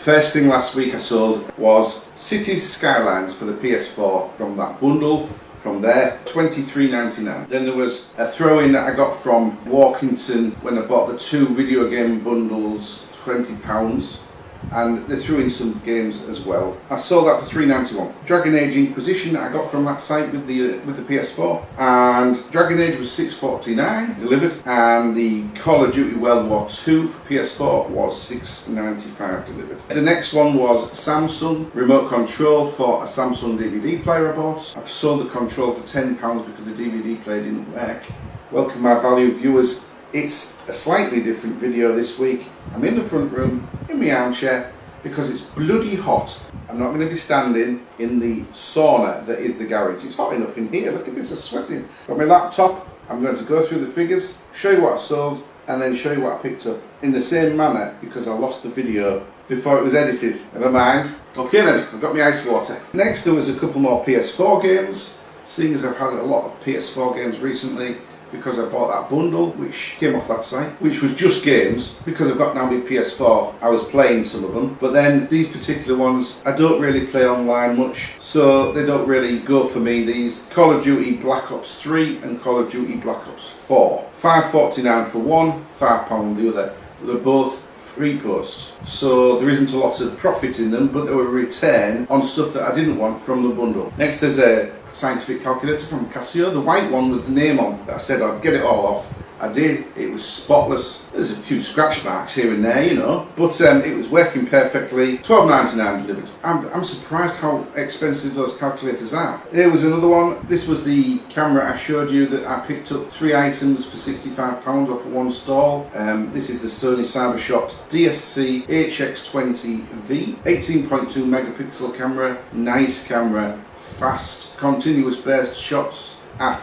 First thing last week I sold was Cities Skylines for the PS4 from that bundle. From there, $23.99. Then there was a throw-in that I got from Walkington when I bought the 2 video game bundles, £20, and they threw in some games as well. I sold that for $3.91. Dragon Age Inquisition that I got from that site with the PS4, and Dragon Age was $6.49 delivered, and the Call of Duty World War II for PS4 was $6.95 delivered. The next one was Samsung remote control for a Samsung DVD player I bought. I've sold the control for £10 because the DVD player didn't work. Welcome my valued viewers. It's a slightly different video this week. I'm in the front room, in my armchair, because it's bloody hot. I'm not going to be standing in the sauna that is the garage. It's hot enough in here. Look at this, I'm sweating. Got my laptop. I'm going to go through the figures, show you what I sold, and then show you what I picked up in the same manner because I lost the video before it was edited. Never mind. Okay then, I've got my ice water. Next there was a couple more PS4 games, seeing as I've had a lot of PS4 games recently, because I bought that bundle which came off that site, which was just games. Because I've got now my PS4, I was playing some of them, but then these particular ones I don't really play online much, so they don't really go for me. These Call of Duty Black Ops 3 and Call of Duty Black Ops 4, $5.49 for one, £5 the other. They're both free post, so there isn't a lot of profit in them, but they were a return on stuff that I didn't want from the bundle. Next there's a scientific calculator from Casio, the white one with the name on that I said I'd get it all off. I did. It was spotless. There's a few scratch marks here and there, you know, but it was working perfectly. $12.99 delivered. I'm surprised how expensive those calculators are. Here was another one. This was the camera I showed you that I picked up 3 items for £65 off of one stall. This is the Sony Cybershot DSC HX20V, 18.2 megapixel camera, nice camera, fast, continuous burst shots at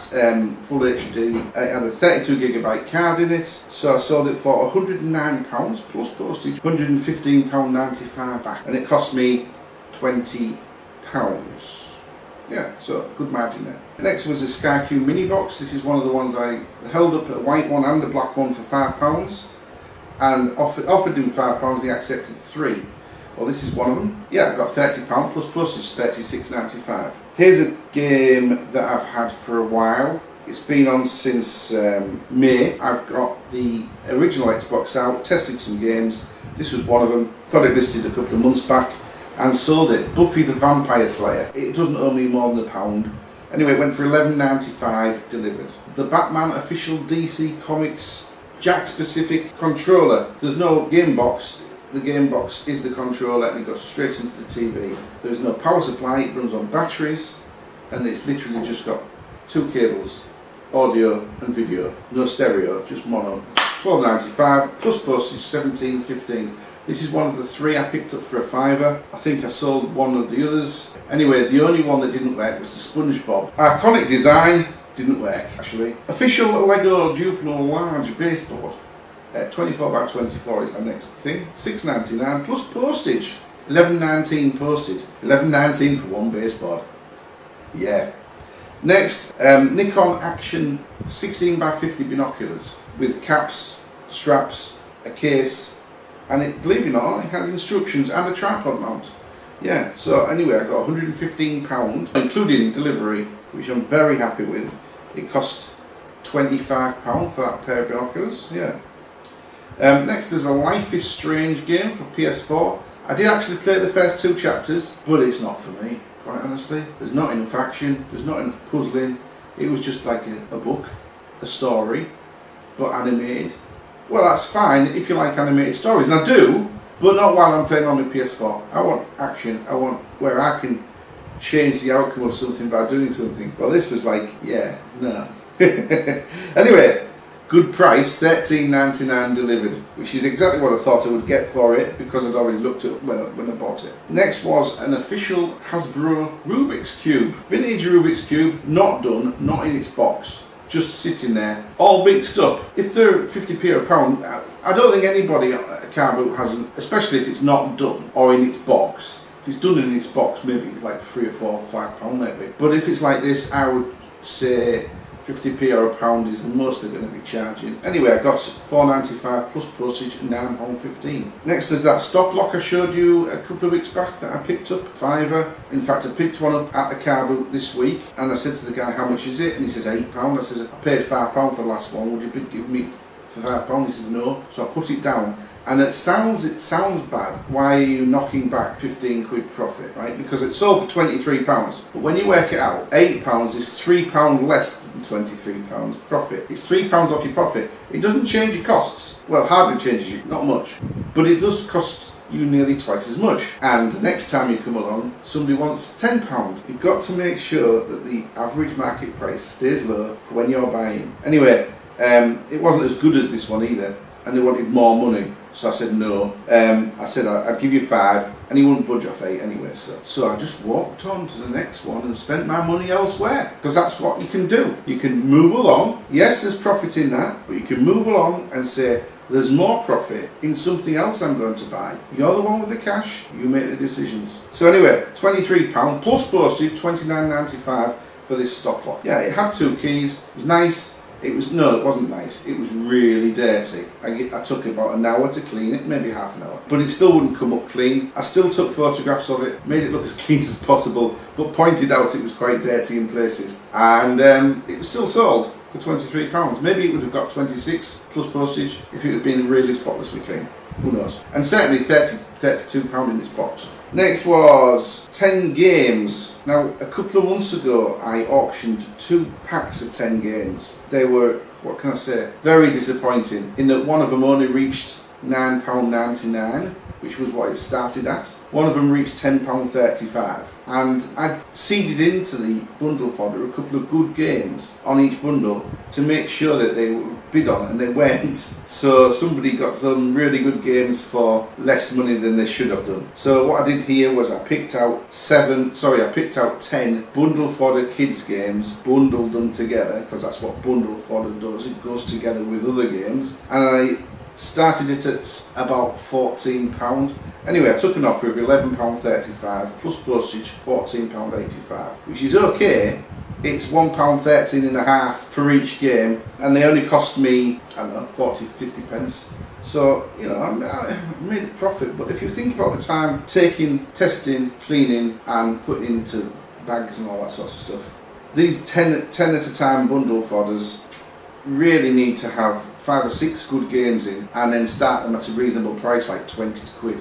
full HD. It had a 32GB card in it, so I sold it for £109 plus postage, £115.95 back, and it cost me £20. Yeah, so good margin there. Next was a SkyQ mini box. This is one of the ones I held up, a white one and a black one for £5, and offered him £5, he accepted 3. Well, this is one of them. Yeah, I got £30 plus postage, £36.95. Here's a game that I've had for a while. It's been on since May. I've got the original Xbox out, tested some games. This was one of them. Got it listed a couple of months back and sold it. Buffy the Vampire Slayer. It doesn't owe me more than £1. Anyway, it went for $11.95 delivered. The Batman official DC Comics Jack-specific controller. There's no game box. The game box is the controller and it goes straight into the TV. There's no power supply, it runs on batteries, and it's literally just got 2 cables, audio and video. No stereo, just mono. $12.95 plus postage, $17.15. This is one of the 3 I picked up for a £5. I think I sold one of the others. Anyway, the only one that didn't work was the SpongeBob. Iconic design didn't work actually. Official Lego Duplo large baseboard. 24x24 is the next thing. $6.99 plus postage. $11.19 postage. $11.19 for one baseboard. Yeah. Next, Nikon Action 16x50 binoculars with caps, straps, a case, and it, believe it or not, it had instructions and a tripod mount. Yeah. So anyway, I got £115, including delivery, which I'm very happy with. It cost £25 for that pair of binoculars. Yeah. Next there's a Life is Strange game for PS4. I did actually play the first 2 chapters, but it's not for me, quite honestly. There's not enough action, there's not enough puzzling. It was just like a book, a story, but animated. Well, that's fine if you like animated stories, and I do, but not while I'm playing on my PS4. I want action, I want where I can change the outcome of something by doing something. Well, this was like, yeah, no. Anyway, good price, $13.99 delivered, which is exactly what I thought I would get for it because I'd already looked at it when I bought it. Next was an official Hasbro Rubik's Cube. Vintage Rubik's Cube, not done, not in its box, just sitting there, all mixed up. If they're 50p or a pound, I don't think anybody at Carboot hasn't, especially if it's not done or in its box. If it's done in its box, maybe like £3 or £4 or £5 maybe. But if it's like this, I would say 50p or a pound is the most they're going to be charging. Anyway, I got £4.95 plus postage and £9.15. Next there's that stop lock I showed you a couple of weeks back that I picked up, £5. In fact, I picked one up at the Carboot this week, and I said to the guy, how much is it? And he says £8. I says, I paid £5 for the last one, would you give me for £5? He said no. So I put it down. And it sounds bad. Why are you knocking back 15 quid profit, right? Because it sold for £23. But when you work it out, £8 is £3 less than £23 profit. It's £3 off your profit. It doesn't change your costs. Well, hardly changes you, not much. But it does cost you nearly twice as much. And the next time you come along, somebody wants £10. You've got to make sure that the average market price stays low for when you're buying. Anyway, it wasn't as good as this one either, and they wanted more money. So I said no. I said I'd give you £5, and he wouldn't budge off £8 anyway. So I just walked on to the next one and spent my money elsewhere, because that's what you can do. You can move along. Yes, there's profit in that, but you can move along and say there's more profit in something else I'm going to buy. You're the one with the cash. You make the decisions. So anyway, £23 plus postage, £29.95 for this stop lock. Yeah, it had 2 keys. It was nice. It wasn't nice. It was really dirty. I took about an hour to clean it, maybe half an hour. But it still wouldn't come up clean. I still took photographs of it, made it look as clean as possible, but pointed out it was quite dirty in places. And it was still sold for £23. Maybe it would have got 26 plus postage if it had been really spotlessly clean. Who knows? And certainly £32 in this box. Next was 10 games. Now, a couple of months ago, I auctioned 2 packs of 10 games. They were, what can I say, very disappointing, in that one of them only reached £9.99, which was what it started at. One of them reached £10.35. And I seeded into the bundle fodder a couple of good games on each bundle to make sure that they were bid on, and they weren't. So somebody got some really good games for less money than they should have done. So what I did here was I picked out 10 bundle fodder kids games, bundled them together, because that's what bundle fodder does. It goes together with other games. And I started it at about £14. Anyway, I took an offer of £11.35 plus postage, £14.85, which is okay. It's £1.13.5 for each game, and they only cost me, I don't know, 50 pence. So, you know, I made a profit. But if you think about the time taking, testing, cleaning, and putting into bags and all that sort of stuff, these 10 at a time bundle fodders really need to have 5 or 6 good games in, and then start them at a reasonable price, like 20 quid.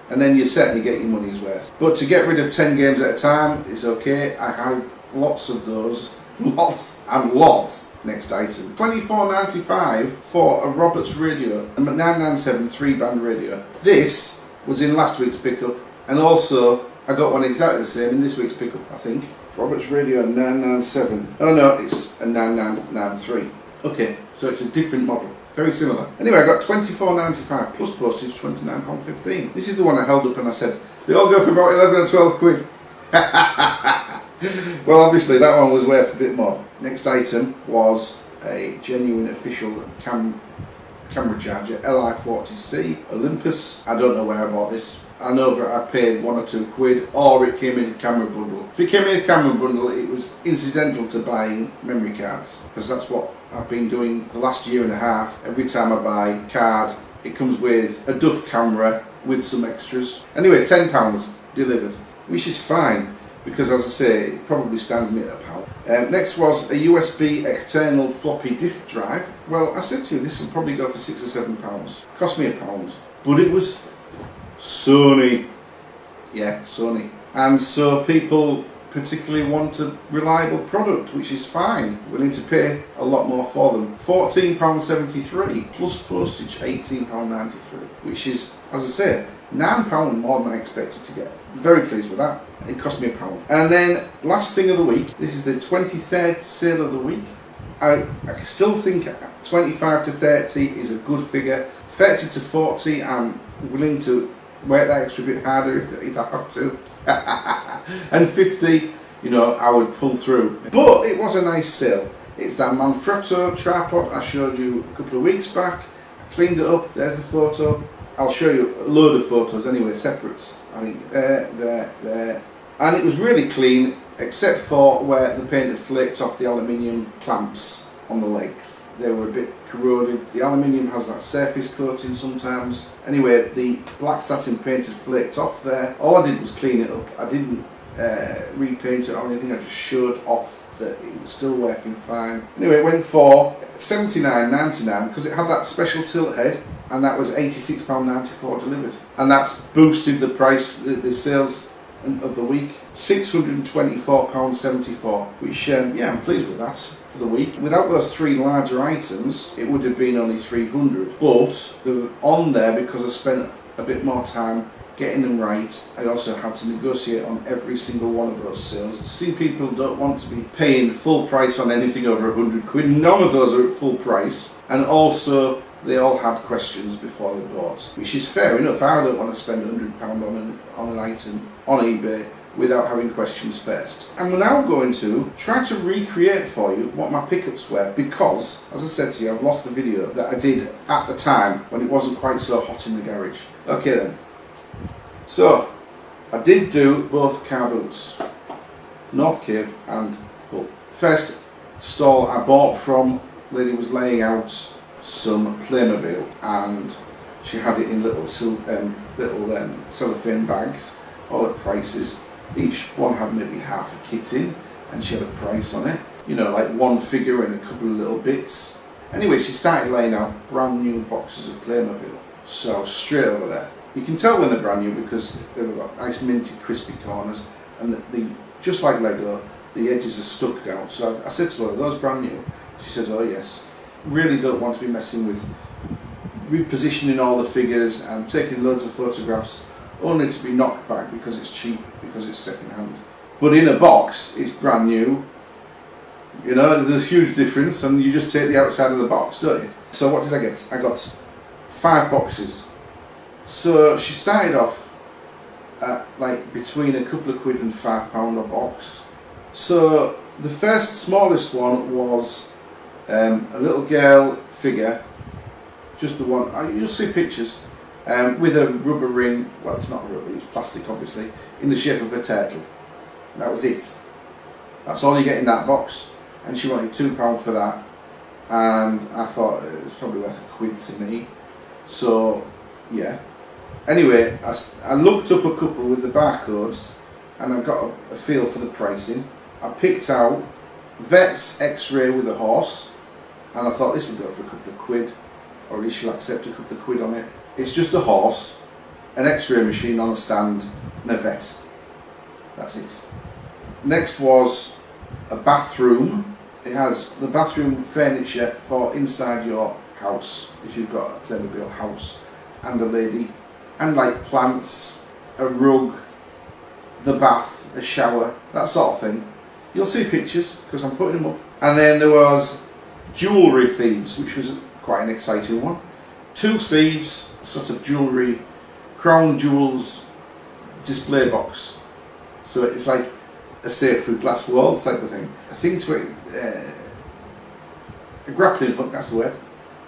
And then you certainly get your money's worth. But to get rid of 10 games at a time is okay. I have lots of those. Lots and lots. Next item. £24.95 for a Roberts radio, a 997 3-band radio. This was in last week's pickup, and also I got one exactly the same in this week's pickup, I think. Roberts radio 997. Oh no, it's a 9993. Okay, so it's a different model. Very similar. Anyway, I got £24.95 plus postage, £29.15. This is the one I held up and I said, they all go for about 11 or 12 quid. Well, obviously that one was worth a bit more. Next item was a genuine official camera charger, Li40C Olympus. I don't know where I bought this. I know that I paid 1 or 2 quid, or it came in a camera bundle. If it came in a camera bundle, it was incidental to buying memory cards, because that's what I've been doing the last year and a half. Every time I buy a card, it comes with a Duff camera with some extras. Anyway, £10 delivered, which is fine, because as I say, it probably stands me at £1. Next was a USB external floppy disk drive. Well, I said to you, this will probably go for £6 or £7. Cost me £1, but it was Sony. Yeah, Sony. And so people particularly want a reliable product, which is fine. Willing to pay a lot more for them. £14.73 plus postage, £18.93, which is, as I say, £9 more than I expected to get. Very pleased with that. It cost me £1. And then last thing of the week, this is the 23rd sale of the week. I still think 25 to 30 is a good figure. 30 to 40, I'm willing to work that extra bit harder if I have to. And 50, you know, I would pull through. But it was a nice sale. It's that Manfrotto tripod I showed you a couple of weeks back. I cleaned it up. There's the photo. I'll show you a load of photos anyway, separates. I think there. And it was really clean. except for where the paint had flaked off the aluminium clamps on the legs. They were a bit corroded. The aluminium has that surface coating sometimes. Anyway, the black satin paint had flaked off there. All I did was clean it up. I didn't repaint it or anything. I just showed off that it was still working fine. Anyway, it went for $79.99 because it had that special tilt head, and that was £86.94 delivered. And that's boosted the price, the sales of the week, £624.74, which yeah, I'm pleased with that for the week. Without those 3 larger items, it would have been only £300, but they were on there because I spent a bit more time getting them right. I also had to negotiate on every single one of those sales. See, people don't want to be paying full price on anything over £100. None of those are at full price, and also they all had questions before they bought, which is fair enough. I don't want to spend £100 on an item on eBay without having questions first. And we're now going to try to recreate for you what my pickups were, because, as I said to you, I've lost the video that I did at the time when it wasn't quite so hot in the garage. Okay then. So, I did do both car boots, North Cave and Hull. First stall I bought from, lady was laying out some Playmobil, and she had it in little cellophane bags, all at prices. Each one had maybe half a kit in, and she had a price on it. You know, like one figure and a couple of little bits. Anyway, she started laying out brand new boxes of Playmobil. So straight over there. You can tell when they're brand new because they've got nice minty crispy corners, and the just like Lego, the edges are stuck down. So I said to her, "Are those brand new?" She says, "Oh yes." Really don't want to be messing with repositioning all the figures and taking loads of photographs only to be knocked back because it's cheap, because it's second hand. But in a box, it's brand new. You know, there's a huge difference, and you just take the outside of the box, don't you? So what did I get? I got 5 boxes. So she started off at like between a couple of quid and £5 a box. So the first smallest one was a little girl figure, just the one, you'll see pictures, with a rubber ring, well it's not rubber, it's plastic obviously, in the shape of a turtle. That was it. That's all you get in that box, and she wanted £2 for that, and I thought it's probably worth £1 to me, so yeah. Anyway, I looked up a couple with the barcodes, and I got a feel for the pricing. I picked out Vet's X-ray with a horse, and I thought this will go for a couple of quid, or at least she'll accept a couple of quid on it. It's just a horse, an X-ray machine on a stand, and a vet. That's it. Next was a bathroom. It has the bathroom furniture for inside your house, if you've got a Playmobil house, and a lady, and like plants, a rug, the bath, a shower, that sort of thing. You'll see pictures because I'm putting them up. And then there was jewellery thieves, which was quite an exciting one. 2 thieves, sort of jewellery, crown jewels display box. So it's like a safe with glass walls type of thing. A thing to it, a grappling hook, that's the word,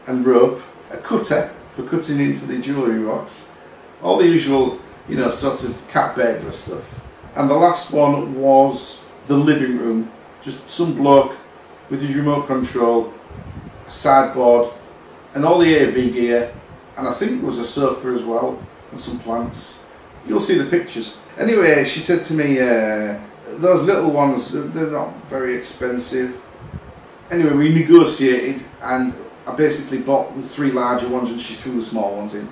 and rope, a cutter for cutting into the jewellery box. All the usual, you know, sort of cat burglar stuff. And the last one was the living room. Just some bloke with his remote control, a sideboard, and all the AV gear, and I think it was a sofa as well, and some plants. You'll see the pictures. Anyway, she said to me, those little ones, they're not very expensive. Anyway, we negotiated, and I basically bought the 3 larger ones and she threw the small ones in.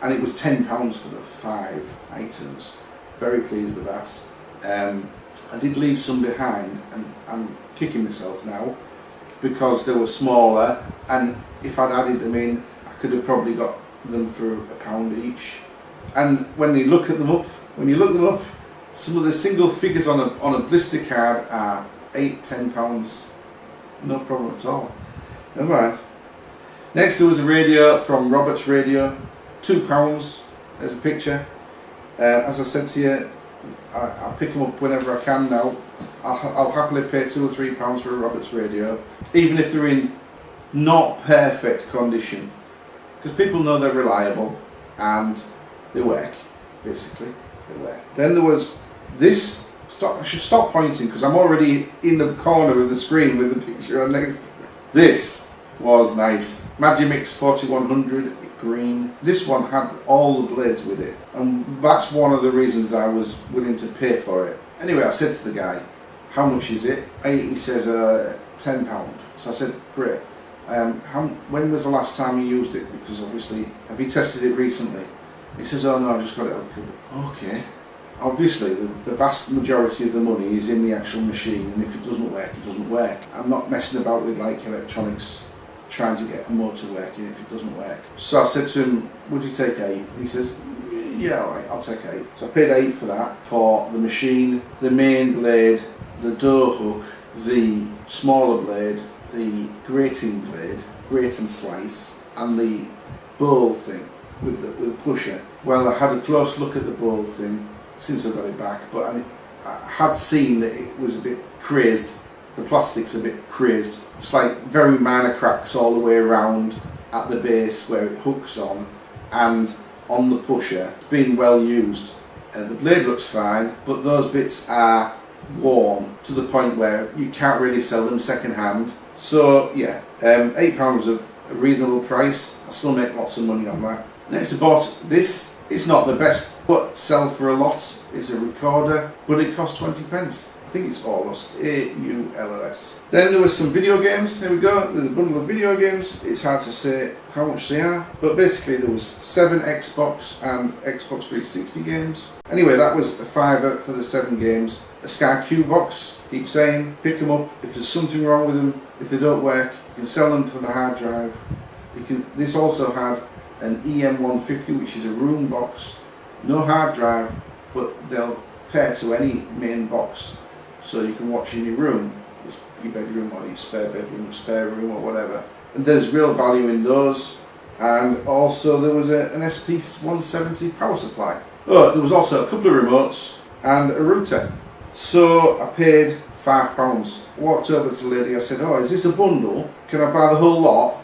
And it was £10 for the 5 items. Very pleased with that. I did leave some behind, and I'm kicking myself now because they were smaller, and if I'd added them in, I could have probably got them for £1 each. And when you look them up, some of the single figures on a blister card are £8–10. No problem at all. Never mind. Next there was a radio from Robert's Radio, £2. There's a picture. As I said to you, I'll pick them up whenever I can now. I'll happily pay £2 or £3 for a Robert's radio, even if they're in not perfect condition, because people know they're reliable and they work. Basically, they work. Then there was this I should stop pointing because I'm already in the corner of the screen with the picture on next to it. This was nice. Magimix 4100 green. This one had all the blades with it, and that's one of the reasons I was willing to pay for it. Anyway, I said to the guy, how much is it? He says £10. So I said, great. When was the last time you used it? Because obviously, have you tested it recently? He says, oh no, I just got it out of the cupboard. Okay. Obviously, the vast majority of the money is in the actual machine, and if it doesn't work, it doesn't work. I'm not messing about with like electronics, trying to get a motor working if it doesn't work. So I said to him, would you take 8? He says, yeah, alright, I'll take 8. So I paid 8 for that, for the machine, the main blade, the door hook, the smaller blade, the grating blade, grate and slice, and the bowl thing with the pusher. Well, I had a close look at the bowl thing since I got it back, but I had seen that it was a bit crazed. The plastic's a bit crazed. It's like very minor cracks all the way around at the base where it hooks on, and on the pusher. It's been well used. The blade looks fine, but those bits are worn to the point where you can't really sell them second hand. So yeah, £8 is a reasonable price. I still make lots of money on that. Next I bought this. It's not the best, but sell for a lot. It's a recorder, but it cost 20 pence. I think it's Aulus, A-U-L-O-S. Then there was some video games. There we go. There's a bundle of video games. It's hard to say how much they are, but basically there was 7 Xbox and Xbox 360 games. Anyway, that was a £5 for the 7 games. A Sky Q box. Keep saying, pick them up. If there's something wrong with them, if they don't work, you can sell them for the hard drive. This also had an EM150, which is a room box, no hard drive, but they'll pair to any main box, so you can watch in your room, your bedroom or your spare bedroom, spare room or whatever. And there's real value in those. And also there was an SP170 power supply. Oh, there was also a couple of remotes and a router. So I paid £5. Walked over to the lady, I said, oh, is this a bundle? Can I buy the whole lot?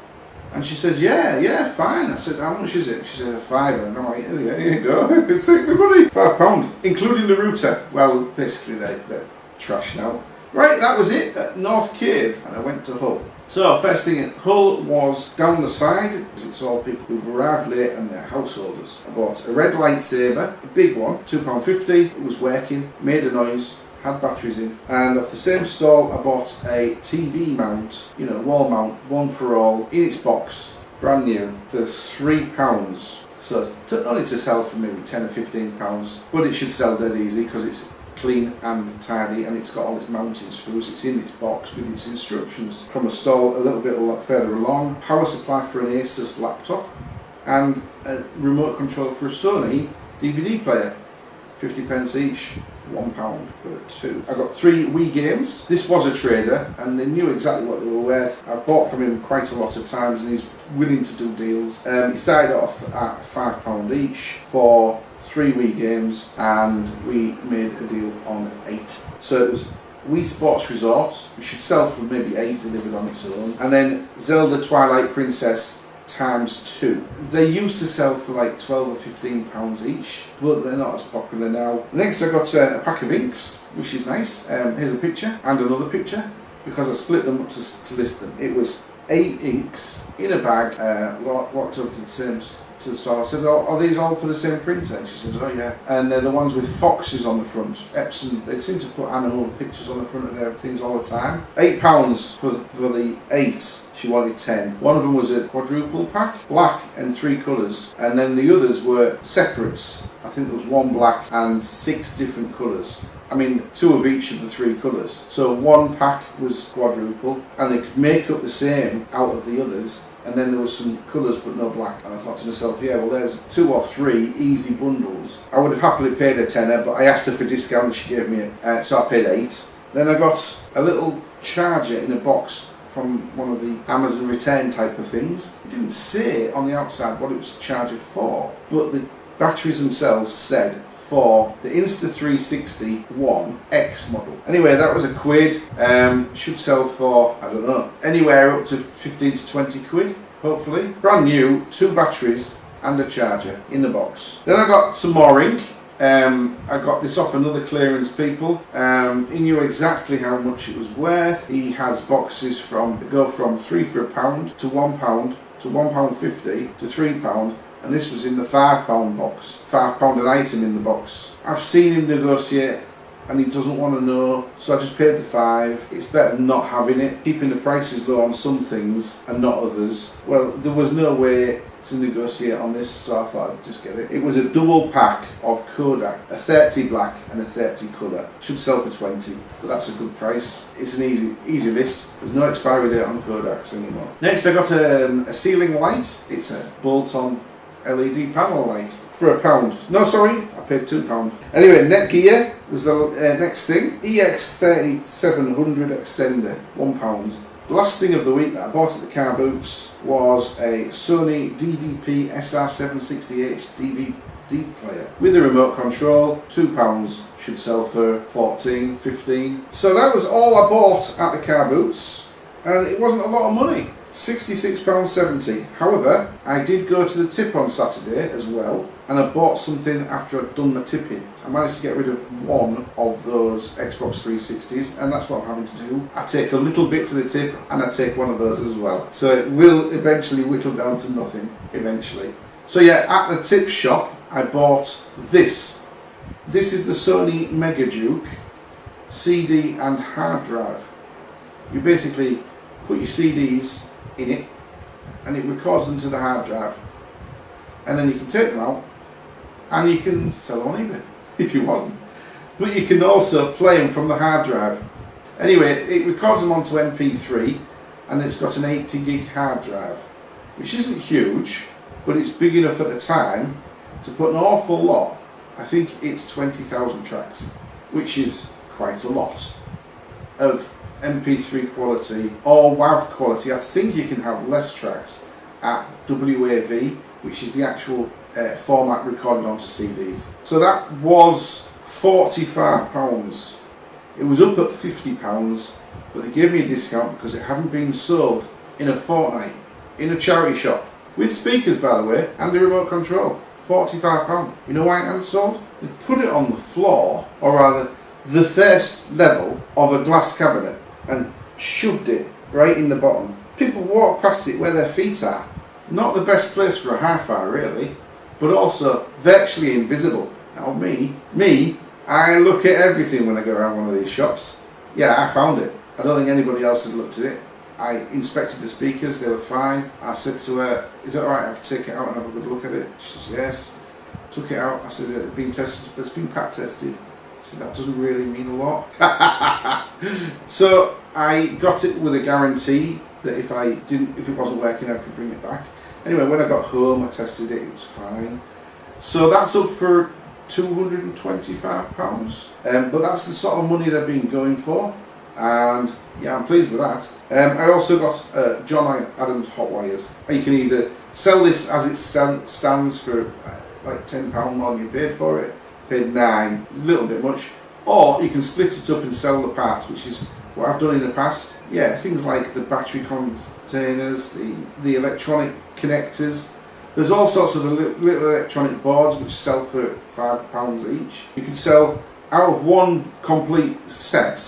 And she says, yeah, fine. I said, how much is it? She said, £5. And I'm like, here you go, take the money. £5, including the router. Well, basically they're trash now. Right, that was it at North Cave, and I went to Hull. So first thing at Hull was down the side. It's all people who've arrived late and they're householders. I bought a red lightsaber, a big one, £2.50. It was working, made a noise, had batteries in. And off the same stall I bought a TV mount, wall mount, one for all, in its box, brand new, for £3. So only to sell for maybe £10 or £15, but it should sell dead easy because it's clean and tidy, and it's got all its mounting screws. It's in its box with its instructions. From a stall a little bit further along, power supply for an Asus laptop, and a remote control for a Sony DVD player. 50 pence each, £1 for the 2. I got 3 Wii games. This was a trader and they knew exactly what they were worth. I bought from him quite a lot of times and he's willing to do deals. He started off at £5 each for 3 Wii games, and we made a deal on 8. So it was Wii Sports Resort, which should sell for maybe 8 delivered on its own, and then Zelda Twilight Princess ×2. They used to sell for like £12 or £15 each, but they're not as popular now. Next I got a pack of inks, which is nice. Here's a picture and another picture, because I split them up to list them. It was 8 inks in a bag, walked up to the store. I said, are these all for the same printer? And she says, oh yeah. And they're the ones with foxes on the front. Epson, they seem to put animal pictures on the front of their things all the time. £8 for the 8. She wanted 10. One of them was a quadruple pack, black and 3 colours, and then the others were separates. I think there was 1 black and 6 different colours. I mean, 2 of each of the 3 colours. So 1 pack was quadruple, and they could make up the same out of the others. And then there was some colours but no black. And I thought to myself, yeah, well there's 2 or 3 easy bundles. I would have happily paid a tenner, but I asked her for discount and she gave me it. So I paid 8. Then I got a little charger in a box from one of the Amazon return type of things. It didn't say on the outside what it was charging for, but the batteries themselves said for the Insta360 One X model. Anyway, that was £1. Should sell for, I don't know, anywhere up to 15 to 20 quid, hopefully. Brand new, 2 batteries and a charger in the box. Then I got some more ink. I got this off another clearance people. He knew exactly how much it was worth. He has boxes go from 3 for £1 to £1 to £1.50 to £3, and this was in the £5 box. £5 an item in the box. I've seen him negotiate and he doesn't want to know, so I just paid the £5. It's better not having it, keeping the prices low on some things and not others. Well, there was no way to negotiate on this, so I thought I'd just get it. It was a double pack of Kodak, a 30 black and a 30 colour. Should sell for 20, but that's a good price. It's an easy list. There's no expiry date on Kodaks anymore. Next I got a ceiling light. It's a bolt-on LED panel light for £1. No, sorry, I paid £2. Anyway, Netgear was the next thing. EX3700 extender, £1. The last thing of the week that I bought at the Carboots was a Sony DVP SR760H DVD player with a remote control, £2. Should sell for 14, 15. So that was all I bought at the Carboots, and it wasn't a lot of money. £66.70. However, I did go to the tip on Saturday as well, and I bought something after I'd done the tipping. I managed to get rid of one of those Xbox 360s, and that's what I'm having to do. I take a little bit to the tip, and I take one of those as well. So it will eventually whittle down to nothing, eventually. So yeah, at the tip shop, I bought this. This is the Sony Megaduke CD and hard drive. You basically put your CDs in it, and it records them to the hard drive, and then you can take them out and you can sell them on eBay if you want, but you can also play them from the hard drive. Anyway, it records them onto MP3, and it's got an 80 gig hard drive, which isn't huge, but it's big enough at the time to put an awful lot. I think it's 20,000 tracks, which is quite a lot of MP3 quality or WAV quality. I think you can have less tracks at WAV, which is the actual format recorded onto CDs. So that was £45. It was up at £50, but they gave me a discount because it hadn't been sold in a fortnight in a charity shop with speakers, by the way, and a remote control. £45. You know why it hadn't sold? They put it on the floor, or rather the first level of a glass cabinet, and shoved it right in the bottom. People walk past it where their feet are. Not the best place for a hi-fi really, but also virtually invisible. Now me, I look at everything when I go around one of these shops. Yeah, I found it. I don't think anybody else had looked at it. I inspected the speakers, they were fine. I said to her, is it alright if I take it out and have a good look at it? She says yes. Took it out. I said, it's been tested, it's been pack tested. I said, that doesn't really mean a lot. So I got it with a guarantee that if it wasn't working, I could bring it back. Anyway, when I got home, I tested it, it was fine. So that's up for £225. But that's the sort of money they've been going for. And yeah, I'm pleased with that. I also got John Adams hot wires. You can either sell this as it stands for like £10 more than you paid for it. Paid £9, a little bit much. Or you can split it up and sell the parts, which is what I've done in the past. Yeah, things like the battery containers, the electronic connectors. There's all sorts of little electronic boards which sell for £5 each. You can sell, out of one complete set,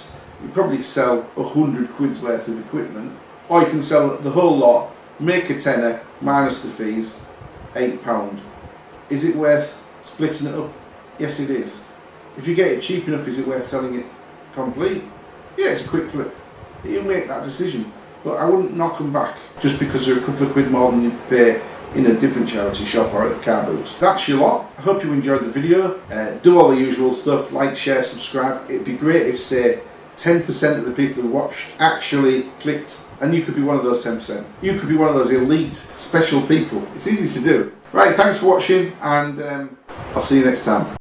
you probably sell 100 quid's worth of equipment, or you can sell the whole lot, make a tenner, minus the fees, £8. Is it worth splitting it up? Yes, it is. If you get it cheap enough, is it worth selling it complete? Yeah, it's a quick flip. You make that decision, but I wouldn't knock them back just because they're a couple of quid more than you pay in a different charity shop or at the Carboot. That's your lot. I hope you enjoyed the video. Do all the usual stuff, like, share, subscribe. It'd be great if, say, 10% of the people who watched actually clicked, and you could be one of those 10%. You could be one of those elite, special people. It's easy to do. Right, thanks for watching, and I'll see you next time.